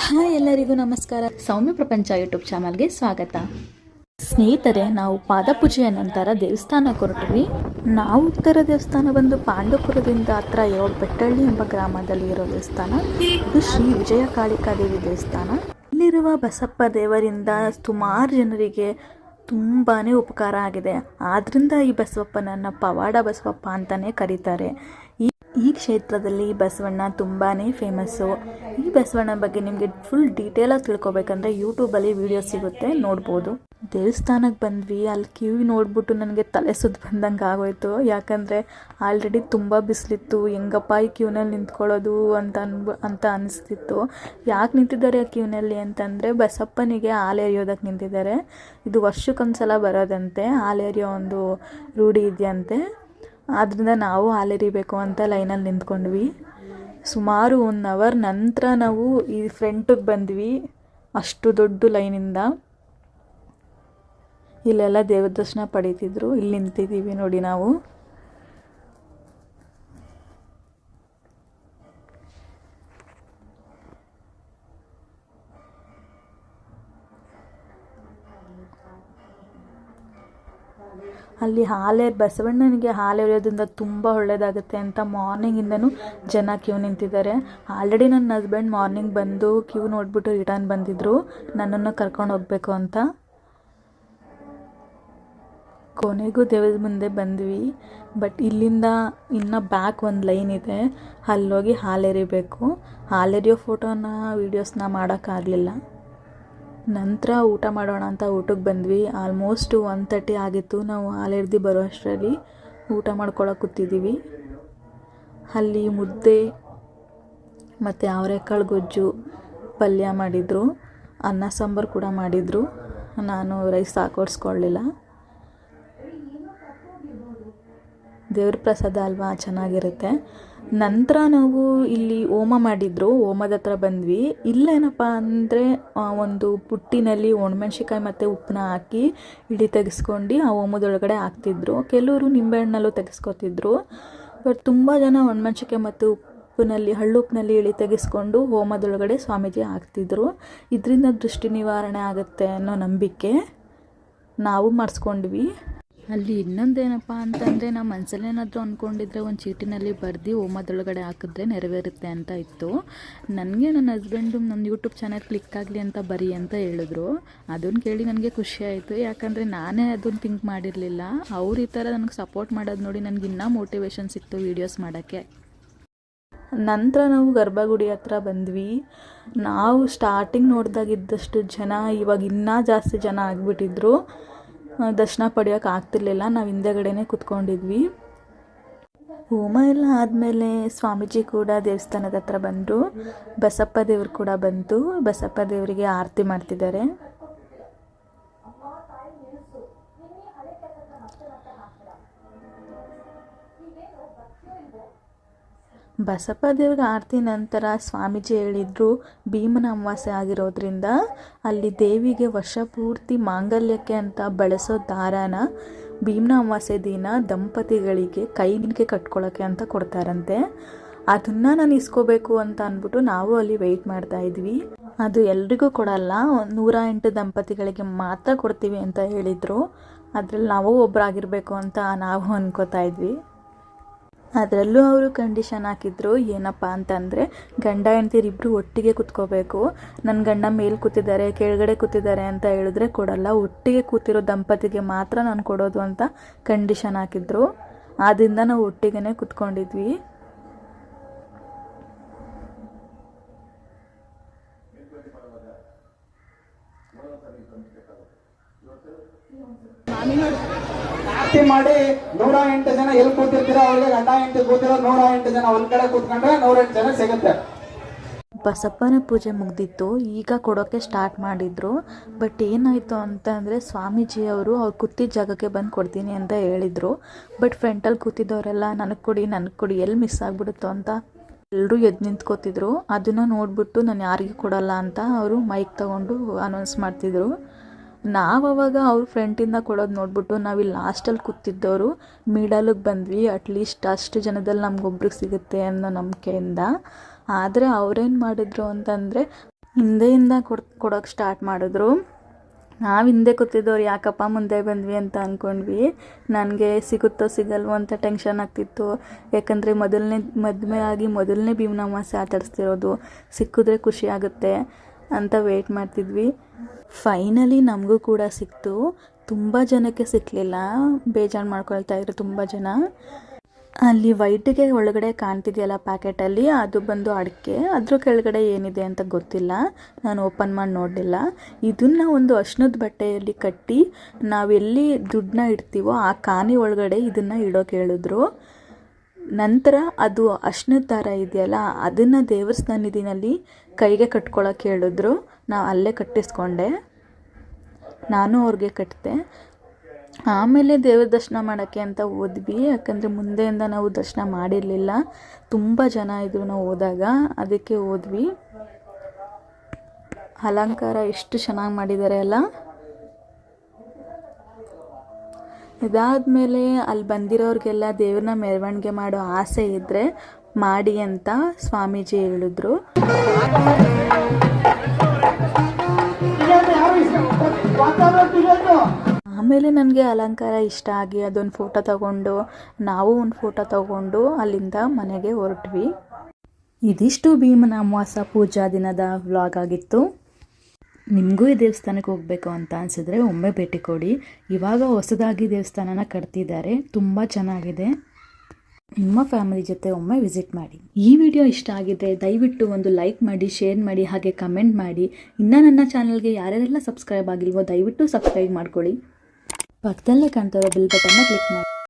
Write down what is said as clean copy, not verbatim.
Hi, ಎಲ್ಲರಿಗೂ ನಮಸ್ಕಾರ. ಸೌಮ್ಯ ಪ್ರಪಂಚ ಯೂಟ್ಯೂಬ್ ಚಾನಲ್ಗೆ ಸ್ವಾಗತ. ಸ್ನೇಹಿತರೆ, ನಾವು ಪಾದಪೂಜೆಯ ನಂತರ ದೇವಸ್ಥಾನಕ್ಕೆ ಹೊರಟ್ವಿ. ನಾವು ಉತ್ತರ ದೇವಸ್ಥಾನ ಬಂದು ಪಾಂಡುಪುರದಿಂದ ಹತ್ರ ಇರೋ ಬೆಟ್ಟಳ್ಳಿ ಎಂಬ ಗ್ರಾಮದಲ್ಲಿ ಇರೋ ದೇವಸ್ಥಾನ. ಇದು ಶ್ರೀ ವಿಜಯ ಕಾಳಿಕಾದೇವಿ ದೇವಸ್ಥಾನ. ಇಲ್ಲಿರುವ ಬಸಪ್ಪ ದೇವರಿಂದ ಸುಮಾರು ಜನರಿಗೆ ತುಂಬಾ ಉಪಕಾರ ಆಗಿದೆ. ಆದ್ದರಿಂದ ಈ ಬಸವಪ್ಪನನ್ನು ಪವಾಡ ಬಸವಪ್ಪ ಅಂತಲೇ ಕರೀತಾರೆ. ಈ ಕ್ಷೇತ್ರದಲ್ಲಿ ಬಸವಣ್ಣ ತುಂಬಾ ಫೇಮಸ್ಸು. ಈ ಬಸವಣ್ಣ ಬಗ್ಗೆ ನಿಮಗೆ ಫುಲ್ ಡೀಟೇಲಾಗಿ ತಿಳ್ಕೊಬೇಕಂದ್ರೆ ಯೂಟ್ಯೂಬಲ್ಲಿ ವಿಡಿಯೋ ಸಿಗುತ್ತೆ, ನೋಡ್ಬೋದು. ದೇವಸ್ಥಾನಕ್ಕೆ ಬಂದ್ವಿ. ಅಲ್ಲಿ ಕ್ಯೂ ನೋಡ್ಬಿಟ್ಟು ನನಗೆ ತಲೆ ಸುದ್ದು ಬಂದಂಗೆ ಆಗೋಯ್ತು. ಯಾಕಂದರೆ ಆಲ್ರೆಡಿ ತುಂಬ ಬಿಸಿಲಿತ್ತು. ಹೆಂಗಪ್ಪ ಈ ಕ್ಯೂನಲ್ಲಿ ನಿಂತ್ಕೊಳ್ಳೋದು ಅಂತ ಅನಿಸ್ತಿತ್ತು. ಯಾಕೆ ನಿಂತಿದ್ದಾರೆ ಆ ಕ್ಯೂನಲ್ಲಿ ಅಂತಂದರೆ ಬಸಪ್ಪನಿಗೆ ಹಾಲು ಎರೆಯೋದಕ್ಕೆ ನಿಂತಿದ್ದಾರೆ. ಇದು ವರ್ಷಕ್ಕೊಂದ್ಸಲ ಬರೋದಂತೆ. ಹಾಲು ಎರೆಯೋ ಒಂದು ರೂಢಿ ಇದೆಯಂತೆ. ಆದ್ದರಿಂದ ನಾವು ಹಾಲೆರಿಬೇಕು ಅಂತ ಲೈನಲ್ಲಿ ನಿಂತ್ಕೊಂಡ್ವಿ. ಸುಮಾರು 1 ಅವರ್ ನಂತರ ನಾವು ಈ ಫ್ರಂಟಿಗೆ ಬಂದ್ವಿ. ಅಷ್ಟು ದೊಡ್ಡ ಲೈನಿಂದ ಇಲ್ಲೆಲ್ಲ ದೇವ್ರ ದರ್ಶನ ಪಡೀತಿದ್ರು. ಇಲ್ಲಿ ನಿಂತಿದ್ದೀವಿ ನೋಡಿ ನಾವು. ಅಲ್ಲಿ ಬಸವಣ್ಣನಿಗೆ ಹಾಲು ಎರೆಯೋದ್ರಿಂದ ತುಂಬ ಒಳ್ಳೆಯದಾಗುತ್ತೆ ಅಂತ ಮಾರ್ನಿಂಗಿಂದನೂ ಜನ ಕ್ಯೂ ನಿಂತಿದ್ದಾರೆ. ಆಲ್ರೆಡಿ ನನ್ನ ಹಸ್ಬೆಂಡ್ ಮಾರ್ನಿಂಗ್ ಬಂದು ಕ್ಯೂ ನೋಡಿಬಿಟ್ಟು ರಿಟರ್ನ್ ಬಂದಿದ್ದರು ನನ್ನನ್ನು ಕರ್ಕೊಂಡು ಹೋಗಬೇಕು ಅಂತ. ಕೊನೆಗೂ ದೇವರ ಮುಂದೆ ಬಂದ್ವಿ. ಬಟ್ ಇಲ್ಲಿಂದ ಇನ್ನು ಬ್ಯಾಕ್ ಒಂದು ಲೈನ್ ಇದೆ, ಅಲ್ಲೋಗಿ ಹಾಲು ಎರಿಬೇಕು. ಹಾಲು ಎರೆಯೋ ಫೋಟೋನ ವೀಡಿಯೋಸ್ನ ಮಾಡೋಕ್ಕಾಗಲಿಲ್ಲ. ನಂತರ ಊಟ ಮಾಡೋಣ ಅಂತ ಊಟಕ್ಕೆ ಬಂದ್ವಿ. ಆಲ್ಮೋಸ್ಟ್ 1:30 ಆಗಿತ್ತು. ನಾವು ಹಾಲು ಎರೆದು ಬರೋ ಅಷ್ಟರಲ್ಲಿ ಊಟ ಮಾಡ್ಕೊಳಕ್ಕೆ ಕೂತಿದ್ದೀವಿ. ಅಲ್ಲಿ ಮುದ್ದೆ ಮತ್ತು ಅವರೆಕಾಳು ಗೊಜ್ಜು ಪಲ್ಯ ಮಾಡಿದರು. ಅನ್ನ ಸಾಂಬಾರು ಕೂಡ ಮಾಡಿದರು. ನಾನು ರೈಸ್ ಹಾಕೊಡ್ಸ್ಕೊಳ್ಳಿಲ್ಲ. ದೇವ್ರ ಪ್ರಸಾದ ಅಲ್ವಾ, ಚೆನ್ನಾಗಿರುತ್ತೆ. ನಂತರ ನಾವು ಇಲ್ಲಿ ಹೋಮ ಮಾಡಿದ್ರು. ಹೋಮದ ಹತ್ರ ಬಂದ್ವಿ. ಇಲ್ಲೇನಪ್ಪ ಅಂದರೆ ಒಂದು ಪುಟ್ಟಿನಲ್ಲಿ ಒಣಮೆಣ್ಸಿಕಾಯಿ ಮತ್ತು ಉಪ್ಪನ್ನ ಹಾಕಿ ಇಳಿ ತೆಗೆಸ್ಕೊಂಡು ಆ ಹೋಮದೊಳಗಡೆ ಹಾಕ್ತಿದ್ರು. ಕೆಲವರು ನಿಂಬೆಹಣ್ಣಲ್ಲೂ ತೆಗೆಸ್ಕೊತಿದ್ರು. ಬಟ್ ತುಂಬ ಜನ ಒಣಮೆಣ್ಸಿಕಾಯಿ ಮತ್ತು ಹಳ್ಳುಪ್ಪಿನಲ್ಲಿ ಇಳಿ ತೆಗೆಸ್ಕೊಂಡು ಹೋಮದೊಳಗಡೆ ಸ್ವಾಮೀಜಿ ಹಾಕ್ತಿದ್ರು. ಇದರಿಂದ ದೃಷ್ಟಿ ನಿವಾರಣೆ ಆಗುತ್ತೆ ಅನ್ನೋ ನಂಬಿಕೆ. ನಾವು ಮಾಡಿಸ್ಕೊಂಡ್ವಿ. ಅಲ್ಲಿ ಇನ್ನೊಂದೇನಪ್ಪ ಅಂತಂದರೆ ನಾವು ಮನಸ್ಸಲ್ಲಿ ಏನಾದರೂ ಅಂದ್ಕೊಂಡಿದ್ರೆ ಒಂದು ಚೀಟಿನಲ್ಲಿ ಬರೆದು ಹೋಮದೊಳಗಡೆ ಹಾಕಿದ್ರೆ ನೆರವೇರುತ್ತೆ ಅಂತ ಇತ್ತು. ನನಗೆ ನನ್ನ ಹಸ್ಬೆಂಡು ನನ್ನ ಯೂಟ್ಯೂಬ್ ಚಾನಲ್ ಕ್ಲಿಕ್ ಆಗಲಿ ಅಂತ ಬರೀ ಅಂತ ಹೇಳಿದ್ರು. ಅದನ್ನು ಕೇಳಿ ನನಗೆ ಖುಷಿ ಆಯಿತು. ಯಾಕಂದರೆ ನಾನೇ ಅದನ್ನು ಥಿಂಕ್ ಮಾಡಿರಲಿಲ್ಲ. ಅವ್ರು ಈ ಥರ ನನಗೆ ಸಪೋರ್ಟ್ ಮಾಡೋದು ನೋಡಿ ನನಗೆ ಇನ್ನೂ ಮೋಟಿವೇಶನ್ ಸಿಕ್ತು ವೀಡಿಯೋಸ್ ಮಾಡೋಕ್ಕೆ. ನಂತರ ನಾವು ಗರ್ಭಗುಡಿ ಹತ್ರ ಬಂದ್ವಿ. ನಾವು ಸ್ಟಾರ್ಟಿಂಗ್ ನೋಡಿದಾಗಿದ್ದಷ್ಟು ಜನ ಇವಾಗ ಇನ್ನೂ ಜಾಸ್ತಿ ಜನ ಆಗಿಬಿಟ್ಟಿದ್ರು. ದರ್ಶನ ಪಡೆಯೋಕೆ ಆಗ್ತಿರ್ಲಿಲ್ಲ. ನಾವು ಹಿಂದೆಗಡೆನೇ ಕೂತ್ಕೊಂಡಿದ್ವಿ. ಹೋಮ ಎಲ್ಲ ಆದಮೇಲೆ ಸ್ವಾಮೀಜಿ ಕೂಡ ದೇವಸ್ಥಾನದ ಹತ್ರ ಬಂದರು. ಬಸಪ್ಪ ದೇವ್ರು ಕೂಡ ಬಂತು. ಬಸಪ್ಪ ದೇವರಿಗೆ ಆರತಿ ಮಾಡ್ತಿದ್ದಾರೆ. ಬಸಪ್ಪ ದೇವ್ರಿಗೆ ಆರತಿ ನಂತರ ಸ್ವಾಮೀಜಿ ಹೇಳಿದರು, ಭೀಮನ ಅಮಾವಾಸ್ಯೆ ಆಗಿರೋದ್ರಿಂದ ಅಲ್ಲಿ ದೇವಿಗೆ ವರ್ಷ ಪೂರ್ತಿ ಮಾಂಗಲ್ಯಕ್ಕೆ ಅಂತ ಬಳಸೋ ದಾರಾನ ಭೀಮನ ಅಮಾವಾಸ್ಯೆ ದಿನ ದಂಪತಿಗಳಿಗೆ ಕೈಗೆ ಕಟ್ಕೊಳ್ಳೋಕ್ಕೆ ಅಂತ ಕೊಡ್ತಾರಂತೆ. ಅದನ್ನು ನಾನು ಇಸ್ಕೋಬೇಕು ಅಂತ ಅಂದ್ಬಿಟ್ಟು ನಾವು ಅಲ್ಲಿ ವೆಯ್ಟ್ ಮಾಡ್ತಾಯಿದ್ವಿ. ಅದು ಎಲ್ರಿಗೂ ಕೊಡಲ್ಲ, 108 ದಂಪತಿಗಳಿಗೆ ಮಾತ್ರ ಕೊಡ್ತೀವಿ ಅಂತ ಹೇಳಿದರು. ಅದರಲ್ಲಿ ನಾವು ಒಬ್ಬರಾಗಿರಬೇಕು ಅಂತ ನಾವು ಅನ್ಕೋತಾ ಇದ್ವಿ. ಅದರಲ್ಲೂ ಅವರು ಕಂಡೀಷನ್ ಹಾಕಿದ್ರು. ಏನಪ್ಪ ಅಂತಂದರೆ ಗಂಡ ಹೆಂಡ್ತಿರಿಬ್ಬರು ಒಟ್ಟಿಗೆ ಕೂತ್ಕೋಬೇಕು. ನನ್ನ ಗಂಡ ಮೇಲೆ ಕೂತಿದ್ದಾರೆ, ಕೆಳಗಡೆ ಕೂತಿದ್ದಾರೆ ಅಂತ ಹೇಳಿದ್ರೆ ಕೊಡಲ್ಲ. ಒಟ್ಟಿಗೆ ಕೂತಿರೋ ದಂಪತಿಗೆ ಮಾತ್ರ ನಾನು ಕೊಡೋದು ಅಂತ ಕಂಡೀಷನ್ ಹಾಕಿದ್ರು. ಆದ್ದರಿಂದ ನಾವು ಒಟ್ಟಿಗೆ ಕೂತ್ಕೊಂಡಿದ್ವಿ. ಆರತಿ ಮಾಡಿ 108 ಜನ ಎಲ್ಲಿ ಕೂತಿರ್ತೀರ ಅವ್ರಿಗೆ ಗಂಡ ಹೆಂಡತಿ ಕೂತಿರೋ 108 ಜನ ಒಂದ್ ಕಡೆ ಕೂತ್ಕೊಂಡ್ರೆ 108 ಜನ ಸಿಗುತ್ತೆ. ಬಸಪ್ಪನ ಪೂಜೆ ಮುಗ್ದಿತ್ತು. ಈಗ ಕೊಡೋಕ್ಕೆ ಸ್ಟಾರ್ಟ್ ಮಾಡಿದ್ರು. ಬಟ್ ಏನಾಯಿತು ಅಂತಂದರೆ ಸ್ವಾಮೀಜಿಯವರು ಅವ್ರು ಕೂತಿದ್ದ ಜಾಗಕ್ಕೆ ಬಂದು ಕೊಡ್ತೀನಿ ಅಂತ ಹೇಳಿದರು. ಬಟ್ ಫ್ರಂಟಲ್ಲಿ ಕೂತಿದ್ದವರೆಲ್ಲ ನನಗೆ ಕೊಡಿ ಎಲ್ಲಿ ಮಿಸ್ ಆಗಿಬಿಡುತ್ತೋ ಅಂತ ಎಲ್ಲರೂ ಎದ್ದು ನಿಂತ್ಕೋತಿದ್ರು. ಅದನ್ನು ನೋಡಿಬಿಟ್ಟು ನಾನು ಯಾರಿಗೂ ಕೊಡಲ್ಲ ಅಂತ ಅವರು ಮೈಕ್ ತಗೊಂಡು ಅನೌನ್ಸ್ ಮಾಡ್ತಿದ್ರು. ನಾವು ಅವಾಗ ಅವ್ರ ಫ್ರೆಂಟಿಂದ ಕೊಡೋದು ನೋಡ್ಬಿಟ್ಟು ನಾವಿಲ್ಲಿ ಲಾಸ್ಟಲ್ಲಿ ಕೂತಿದ್ದವರು ಮಿಡಲಿಗೆ ಬಂದ್ವಿ. ಅಟ್ಲೀಸ್ಟ್ ಅಷ್ಟು ಜನದಲ್ಲಿ ನಮಗೊಬ್ರಿಗೆ ಸಿಗುತ್ತೆ ಅನ್ನೋ ನಂಬಿಕೆಯಿಂದ. ಆದರೆ ಅವ್ರೇನು ಮಾಡಿದ್ರು ಅಂತಂದರೆ ಹಿಂದೆಯಿಂದ ಕೊಡೋಕ್ಕೆ ಸ್ಟಾರ್ಟ್ ಮಾಡಿದ್ರು. ನಾವು ಹಿಂದೆ ಕೂತಿದ್ದವ್ರು ಯಾಕಪ್ಪ ಮುಂದೆ ಬಂದ್ವಿ ಅಂತ ಅಂದ್ಕೊಂಡ್ವಿ. ನನಗೆ ಸಿಗುತ್ತೋ ಸಿಗಲ್ವೋ ಅಂತ ಟೆನ್ಷನ್ ಆಗ್ತಿತ್ತು. ಯಾಕಂದರೆ ಮದುವೆ ಆಗಿ ಮೊದಲನೇ ಭೀಮನ ಅಮಾವಾಸ್ಯೆ ಆಚರಿಸ್ತಿರೋದು, ಸಿಕ್ಕಿದ್ರೆ ಖುಷಿ ಆಗುತ್ತೆ ಅಂತ ವೆಯ್ಟ್ ಮಾಡ್ತಿದ್ವಿ. ಫೈನಲಿ ನಮಗೂ ಕೂಡ ಸಿಕ್ತು. ತುಂಬ ಜನಕ್ಕೆ ಸಿಕ್ಕಲಿಲ್ಲ, ಬೇಜಾರು ಮಾಡ್ಕೊಳ್ತಾ ಇದ್ರು ತುಂಬ ಜನ. ಅಲ್ಲಿ ವೈಟಿಗೆ ಒಳಗಡೆ ಕಾಣ್ತಿದೆಯಲ್ಲ ಪ್ಯಾಕೆಟಲ್ಲಿ, ಅದು ಬಂದು ಅಡಿಕೆ. ಅದ್ರ ಕೆಳಗಡೆ ಏನಿದೆ ಅಂತ ಗೊತ್ತಿಲ್ಲ, ನಾನು ಓಪನ್ ಮಾಡಿ ನೋಡಲಿಲ್ಲ. ಇದನ್ನು ಒಂದು ಅರ್ಶಿನದ ಬಟ್ಟೆಯಲ್ಲಿ ಕಟ್ಟಿ ನಾವೆಲ್ಲಿ ದುಡ್ಡನ್ನ ಇಡ್ತೀವೋ ಆ ಕಾನಿ ಒಳಗಡೆ ಇದನ್ನು ಇಡೋಕೆ ಹೇಳಿದ್ರು. ನಂತರ ಅದು ಅರ್ಶಿನದ ದಾರ ಇದೆಯಲ್ಲ, ಅದನ್ನು ದೇವ್ರ ಸನ್ನಿಧಿನಲ್ಲಿ ಕೈಗೆ ಕಟ್ಕೊಳ್ಳೋಕೆ ಹೇಳಿದ್ರು. ನಾವು ಅಲ್ಲೇ ಕಟ್ಟಿಸ್ಕೊಂಡೆ, ನಾನು ಅವ್ರಿಗೆ ಕಟ್ಟಿದೆ. ಆಮೇಲೆ ದೇವ್ರ ದರ್ಶನ ಮಾಡೋಕ್ಕೆ ಅಂತ ಹೋದ್ವಿ. ಯಾಕಂದರೆ ಮುಂದೆಯಿಂದ ನಾವು ದರ್ಶನ ಮಾಡಿರಲಿಲ್ಲ, ತುಂಬ ಜನ ಇದ್ದರು ನಾವು ಹೋದಾಗ, ಅದಕ್ಕೆ ಹೋದ್ವಿ. ಅಲಂಕಾರ ಎಷ್ಟು ಚೆನ್ನಾಗಿ ಮಾಡಿದ್ದಾರೆ ಅಲ್ಲ. ಇದಾದಮೇಲೆ ಅಲ್ಲಿ ಬಂದಿರೋರಿಗೆಲ್ಲ ದೇವ್ರನ್ನ ಮೆರವಣಿಗೆ ಮಾಡೋ ಆಸೆ ಇದ್ದರೆ ಮಾಡಿ ಅಂತ ಸ್ವಾಮೀಜಿ ಹೇಳಿದ್ರು. ಆಮೇಲೆ ನನಗೆ ಅಲಂಕಾರ ಇಷ್ಟ ಆಗಿ ಅದೊಂದು ಫೋಟೋ ತಗೊಂಡು, ನಾವು ಒಂದು ಫೋಟೋ ತಗೊಂಡು ಅಲ್ಲಿಂದ ಮನೆಗೆ ಹೊರಟ್ವಿ. ಇದಿಷ್ಟು ಭೀಮನ ಅಮಾವಾಸ್ಯೆ ಪೂಜಾ ದಿನದ ವ್ಲಾಗ್ ಆಗಿತ್ತು. ನಿಮಗೂ ಈ ದೇವಸ್ಥಾನಕ್ಕೆ ಹೋಗಬೇಕು ಅಂತ ಅನಿಸಿದ್ರೆ ಒಮ್ಮೆ ಭೇಟಿ ಕೊಡಿ. ಇವಾಗ ಹೊಸದಾಗಿ ದೇವಸ್ಥಾನನ ಕಟ್ತಿದ್ದಾರೆ, ತುಂಬ ಚೆನ್ನಾಗಿದೆ. ನಿಮ್ಮ ಫ್ಯಾಮಿಲಿ ಜೊತೆ ಒಮ್ಮೆ ವಿಸಿಟ್ ಮಾಡಿ. ಈ ವಿಡಿಯೋ ಇಷ್ಟ ಆಗಿದೆ ದಯವಿಟ್ಟು ಒಂದು ಲೈಕ್ ಮಾಡಿ, ಶೇರ್ ಮಾಡಿ, ಹಾಗೆ ಕಮೆಂಟ್ ಮಾಡಿ. ಇನ್ನು ನನ್ನ ಚಾನಲ್ಗೆ ಯಾರ್ಯಾರೆಲ್ಲ ಸಬ್ಸ್ಕ್ರೈಬ್ ಆಗಿಲ್ವೋ ದಯವಿಟ್ಟು ಸಬ್ಸ್ಕ್ರೈಬ್ ಮಾಡ್ಕೊಳ್ಳಿ. ಪಕ್ಕದಲ್ಲೇ ಕಾಣ್ತಾ ಇರೋ ಬೆಲ್ ಬಟನ್ನ ಕ್ಲಿಕ್ ಮಾಡಿ.